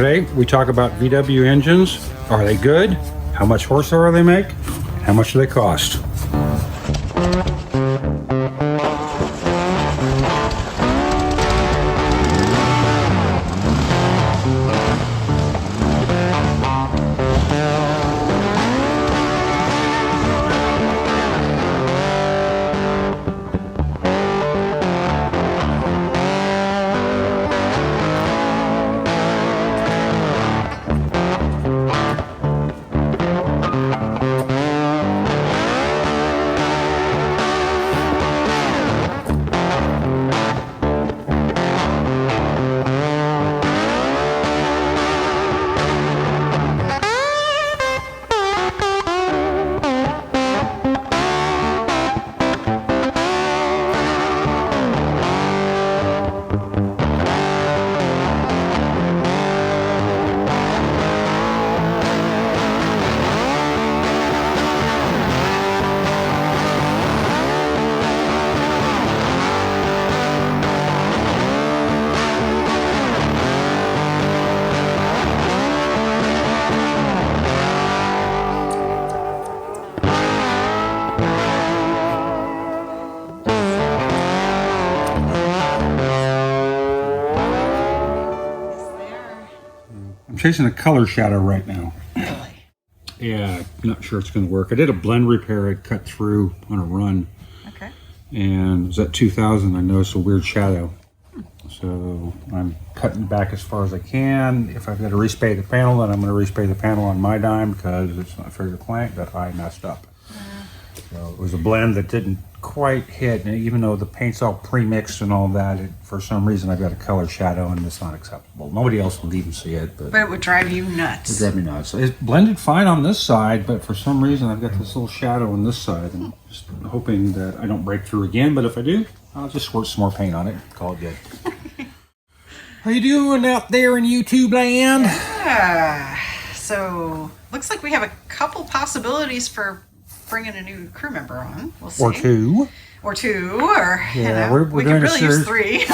Today we talk about VW engines. Are they good? How much horsepower they make? How much do they cost? I'm chasing a color shadow right now. Really? Yeah, I'm not sure it's going to work. I did a blend repair. I cut through on a run. Okay. And it was at 2000. I noticed a weird shadow. So I'm cutting back as far as I can. If I've got to respray the panel, then I'm going to respray the panel on my dime because it's not fair to the client that I messed up. So it was a blend that didn't quite hit, and even though the paint's all pre-mixed and all that, for some reason I've got a color shadow and it's not acceptable. Nobody else will even see it. But it would drive you nuts. It would drive me nuts. It blended fine on this side, but for some reason I've got this little shadow on this side. I'm just hoping that I don't break through again, but if I do, I'll just squirt some more paint on it. Call it good. How you doing out there in YouTube land? Yeah. So, looks like we have a couple possibilities for bringing a new crew member on. We'll see. Or two. Or Yeah, we could really use three.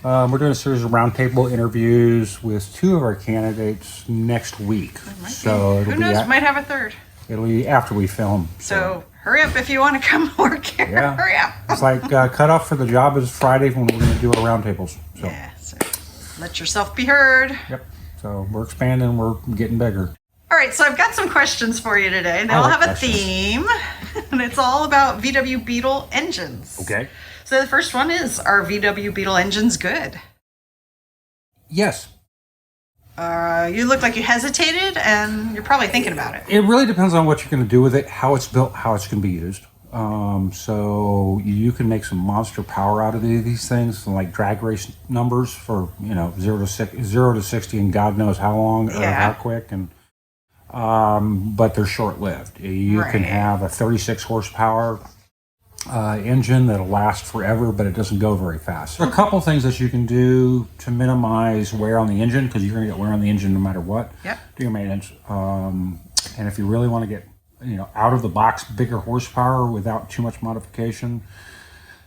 We're doing a series of roundtable interviews with two of our candidates next week. So who knows? Might have a third. It'll be after we film. So hurry up if you want to come work here. Yeah. Hurry up. It's like cutoff for the job is Friday when we're going to do our roundtables. So. Yeah. So let yourself be heard. Yep. So we're expanding. We're getting bigger. All right, so I've got some questions for you today. They all have a theme, and it's all about VW Beetle engines. Okay. So the first one is, are VW Beetle engines good? Yes. You look like you hesitated, and you're probably thinking about it. It really depends on what you're going to do with it, how it's built, how it's going to be used. So you can make some monster power out of these things, like drag race numbers for 0 to 60, and God knows how long or how quick, and but they're short-lived. You can have a 36 horsepower engine that'll last forever, but it doesn't go very fast. There are a couple things that you can do to minimize wear on the engine, because you're going to get wear on the engine no matter what. Yep. Do your maintenance, and if you really want to get out of the box bigger horsepower without too much modification,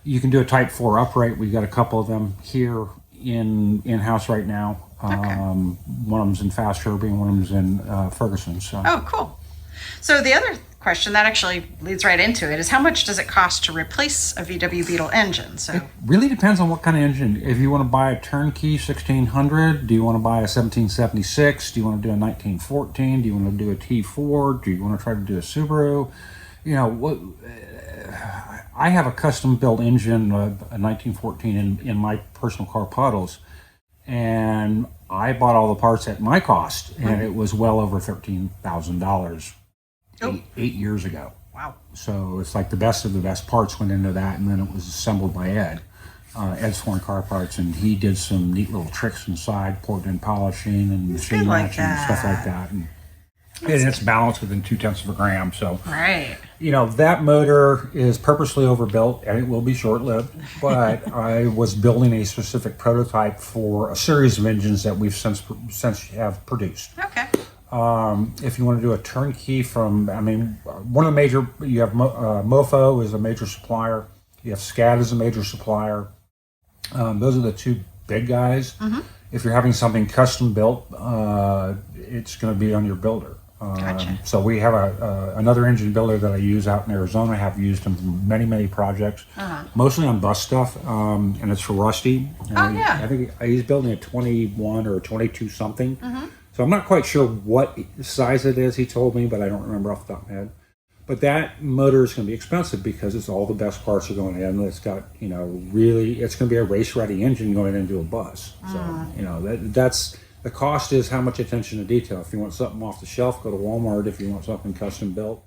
you can do a Type 4 upright. We've got a couple of them here in-house right now. One of them's in Fast Herbie and one of them's in Ferguson. So. Oh, cool. So the other question that actually leads right into it is, how much does it cost to replace a VW Beetle engine? So it really depends on what kind of engine. If you want to buy a turnkey 1600, do you want to buy a 1776? Do you want to do a 1914? Do you want to do a T4? Do you want to try to do a Subaru? I have a custom built engine, a 1914 in my personal car Puddles, and I bought all the parts at my cost, and it was well over $13,000 eight years ago. Wow. So it's like the best of the best parts went into that, and then it was assembled by Ed. Ed's Foreign Car Parts, and he did some neat little tricks inside, poured in polishing and machine matching and stuff like that. And it's balanced within 0.2 of a gram. So, that motor is purposely overbuilt, and it will be short-lived. But I was building a specific prototype for a series of engines that we've since have produced. Okay. If you want to do a turnkey one of the major, you have Mofo is a major supplier. You have SCAD as a major supplier. Those are the two big guys. If you're having something custom built, it's going to be on your builder. Gotcha. So we have another engine builder that I use out in Arizona. I have used him for many projects, mostly on bus stuff, and it's for Rusty. Yeah. I think he's building a 21 or 22 something. So I'm not quite sure what size it is, he told me, but I don't remember off the top of my head. But that motor is going to be expensive because it's all the best parts are going in. It's got, really, it's going to be a race-ready engine going into a bus. So, that's... The cost is how much attention to detail. If you want something off the shelf, go to Walmart. If you want something custom built,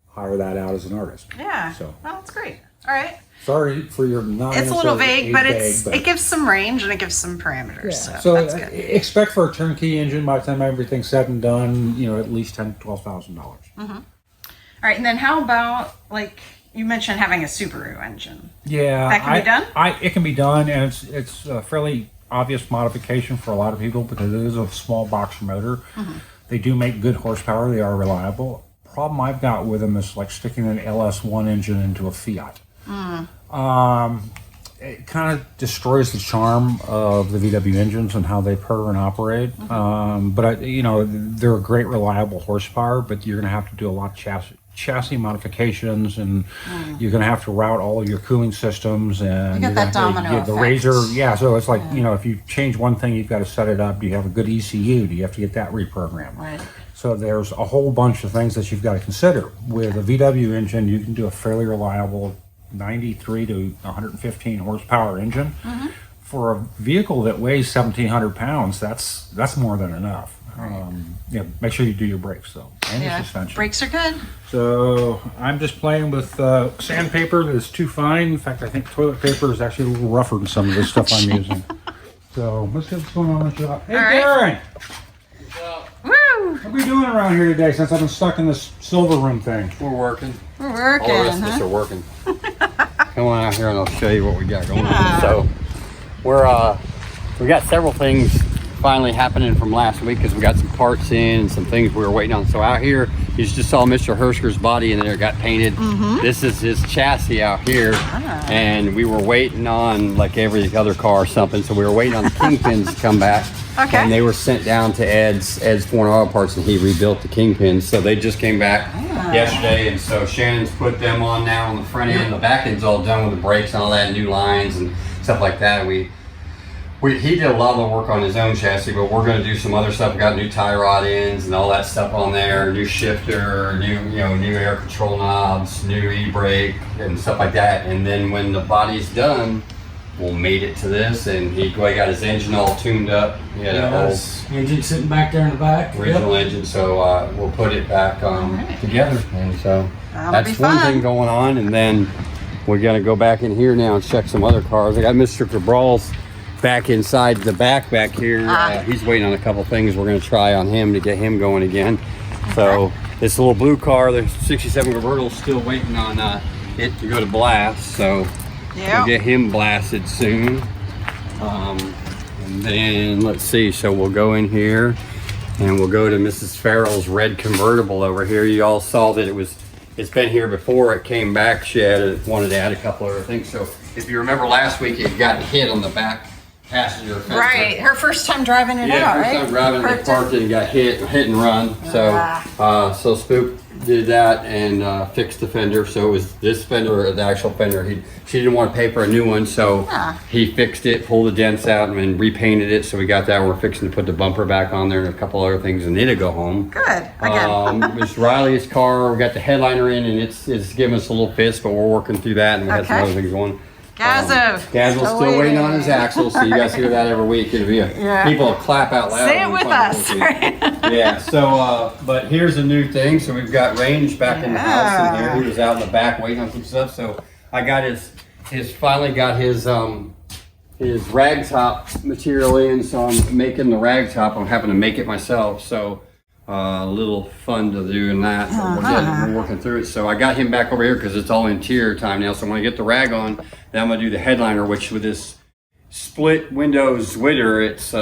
hire that out as an artist. Yeah. So, well, that's great. All right. Sorry for your not. It's a little vague, but it gives some range and it gives some parameters. So that's good. Expect for a turnkey engine by the time everything's said and done, at least $10,000 to $12,000. All right, and then how about you mentioned having a Subaru engine? Yeah, that can be done. It can be done, and it's fairly obvious modification for a lot of people because it is a small boxer motor. They do make good horsepower. They are reliable. Problem I've got with them is like sticking an LS1 engine into a Fiat. It kind of destroys the charm of the VW engines and how they purr and operate. But they're a great reliable horsepower, but you're going to have to do a lot of chassis modifications, and you're going to have to route all of your cooling systems, and you get that domino effect. The razor. So it's like if you change one thing, you've got to set it up. Do you have a good ECU? Do you have to get that reprogrammed? Right. So there's a whole bunch of things that you've got to consider. With a VW engine, you can do a fairly reliable 93 to 115 horsepower engine. For a vehicle that weighs 1,700 pounds, that's more than enough. Make sure you do your brakes though, and your suspension. Brakes are good. So I'm just playing with sandpaper that's too fine. In fact, I think toilet paper is actually a little rougher than some of this stuff I'm using. So let's see what's going on with you. Hey, Darren! Woo! What are we doing around here today since I've been stuck in this silver room thing? We're working. We're working. All the rest of us are working. Come on out here and I'll show you what we got going on. So we got several things finally happening from last week because we got some parts in and some things we were waiting on. So out here, you just saw Mr. Hersker's body in there, got painted. This is his chassis out here. And we were waiting on like every other car or something. So we were waiting on the kingpins to come back. Okay. And they were sent down to Ed's Foreign Auto Parts, and he rebuilt the kingpins. So they just came back yesterday, and so Shannon's put them on now on the front end. The back end's all done with the brakes and all that, new lines and stuff like that. He did a lot of the work on his own chassis, but we're going to do some other stuff. We got new tie rod ends and all that stuff on there, new shifter, new air control knobs, new e-brake and stuff like that. And then when the body's done, we'll mate it to this, and he got his engine all tuned up. He had an old engine sitting back there in the back. original engine, so we'll put it back together. And so that's one thing going on. And then we're gonna go back in here now and check some other cars. I got Mr. Cabral's back inside the back here. He's waiting on a couple things we're gonna try on him to get him going again. So this little blue car, the 67 convertible, still waiting on it to go to blast. So we'll get him blasted soon. And then let's see, so we'll go in here and we'll go to Mrs. Farrell's red convertible over here. You all saw that it's been here before it came back. She wanted to add a couple other things. So if you remember last week, it got hit on the back passenger fender. Right, her first time driving it out, right? First time driving it, parked it and got hit and run. So so Spook did that and fixed the fender. So it was this fender, or the actual fender. She didn't want to pay for a new one, so he fixed it, pulled the dents out, and then repainted it. So we got that. We're fixing to put the bumper back on there and a couple other things, and it'll go home. Good. Again. Miss Riley's car, we got the headliner in, and it's giving us a little fits, but we're working through that, and we got some other things going. Gazzo's still waiting on his axle, so you guys hear that every week. It'll be people will clap out loud. Say it with us. Yeah, so, but here's a new thing. So we've got Range back in the house in here. He was out in the back waiting on some stuff. So I got finally got his rag top material in. So I'm making the rag top. I'm having to make it myself. So a little fun to do in that. We're working through it. So I got him back over here because it's all interior time now. So when I get the rag on, then I'm gonna do the headliner, which with this split window Zwitter, it's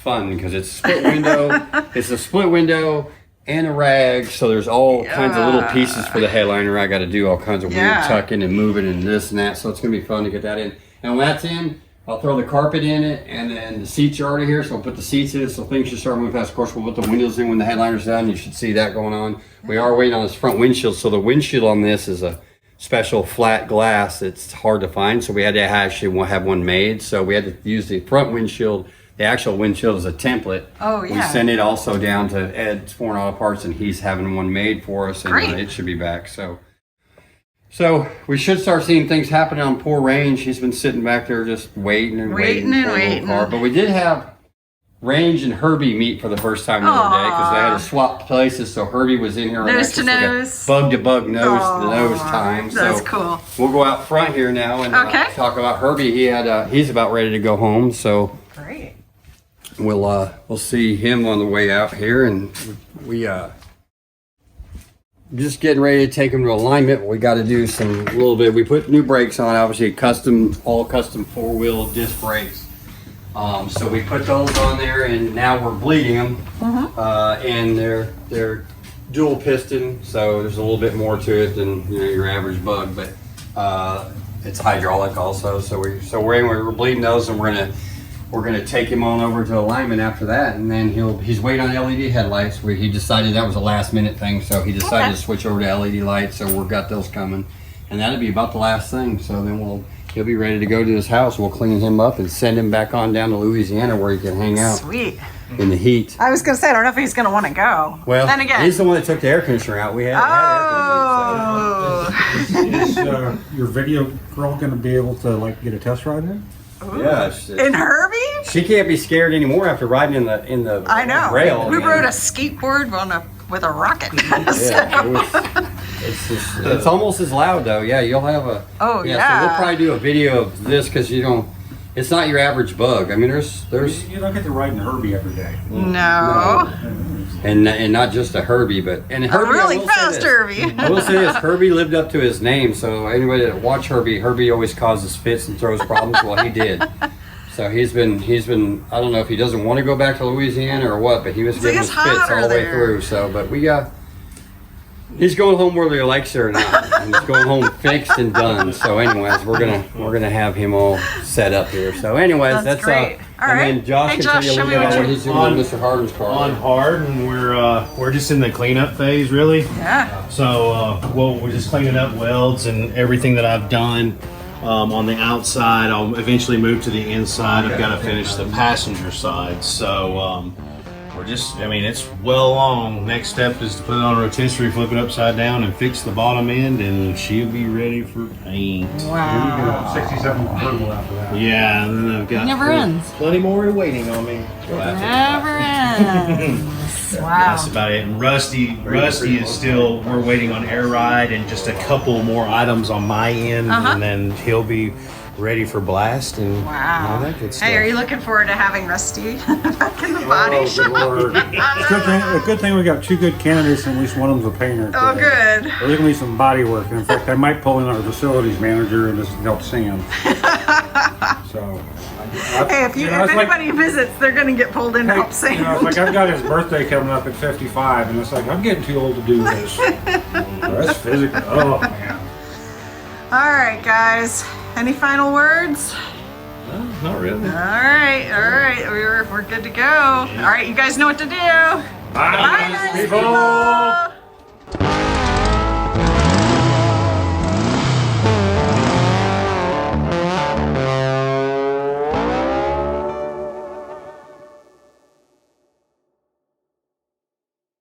fun because it's split window. It's a split window and a rag. So there's all kinds of little pieces for the headliner. I got to do all kinds of weird tucking and moving and this and that. So it's gonna be fun to get that in. And when that's in, I'll throw the carpet in it, and then the seats are already here, so I'll put the seats in it so things should start moving fast. Of course, we'll put the windows in when the headliner's done. You should see that going on. We are waiting on this front windshield, so the windshield on this is a special flat glass. It's hard to find, so we had to actually have one made. So we had to use the front windshield. The actual windshield is a template. Oh, yeah. We sent it also down to Ed's Foreign Auto Parts, and he's having one made for us, and it should be back. So we should start seeing things happening on poor range. He's been sitting back there just waiting for a little car. But we did have Range and Herbie meet for the first time the other day because they had to swap places. So Herbie was in here nose to nose, bug to bug, nose to nose time. That's so cool. We'll go out front here now and talk about Herbie. He's about ready to go home. So great. We'll see him on the way out here, and we just getting ready to take him to alignment. We got to do a little bit. We put new brakes on, obviously all custom 4-wheel disc brakes. So we put those on there, and now we're bleeding them. And they're dual piston, so there's a little bit more to it than your average bug, but it's hydraulic also. So we're bleeding those, and we're gonna take him on over to alignment after that, and then he's waiting on LED headlights. He decided that was a last minute thing, so he decided to switch over to LED lights. So we've got those coming, and that'll be about the last thing. So then he'll be ready to go to his house. We'll clean him up and send him back on down to Louisiana where he can hang out. Sweet. In the heat. I was gonna say I don't know if he's gonna want to go. Well, then again, he's the one that took the air conditioner out. We had air conditioning. Is your video girl going to be able to get a test ride in? Yeah, in Herbie? She can't be scared anymore after riding in the I know. rail. We rode a skateboard with a rocket. It's almost as loud though. Yeah, you'll have a. So we'll probably do a video of this because it's not your average bug. I mean, there's. You don't get to ride in Herbie every day. No. And not just a Herbie, but Herbie, a really fast Herbie. I will say this: Herbie lived up to his name. So anybody that watch Herbie always causes fits and throws problems. Well, he did. So he's been. I don't know if he doesn't want to go back to Louisiana or what, but he was giving us fits all the way through. So, but he's going home whether he likes it or not. And he's going home fixed and done. So, anyways, we're gonna have him all set up here. So, anyways, that's great. All right. And then Josh can tell you a little bit about what he's doing with Mr. Hardin's car. On Hardin, we're just in the cleanup phase, really. Yeah. So, we're just cleaning up welds and everything that I've done on the outside. I'll eventually move to the inside. I've got to finish the passenger side. So, it's well along. Next step is to put it on a rotisserie, flip it upside down, and fix the bottom end, and she'll be ready for paint. Wow. 67 convertible after that. Yeah, and then I've got never ends. Plenty more waiting on me. Never ends. Wow. That's about it. And Rusty is still, we're waiting on air ride and just a couple more items on my end, and then he'll be ready for blast and all that good stuff. Hey, are you looking forward to having Rusty back in the body shop? A good thing we got two good candidates, and at least one of them's a painter. Oh, good. There's going to be some body work. In fact, I might pull in our facilities manager and just help Sam. So, hey, if anybody visits, they're going to get pulled in to help Sam. It's like I've got his birthday coming up at 55, and it's like I'm getting too old to do this. That's physical. Oh man. All right, guys. Any final words? No, not really. All right. We're good to go. All right, you guys know what to do. Bye, Bye, people.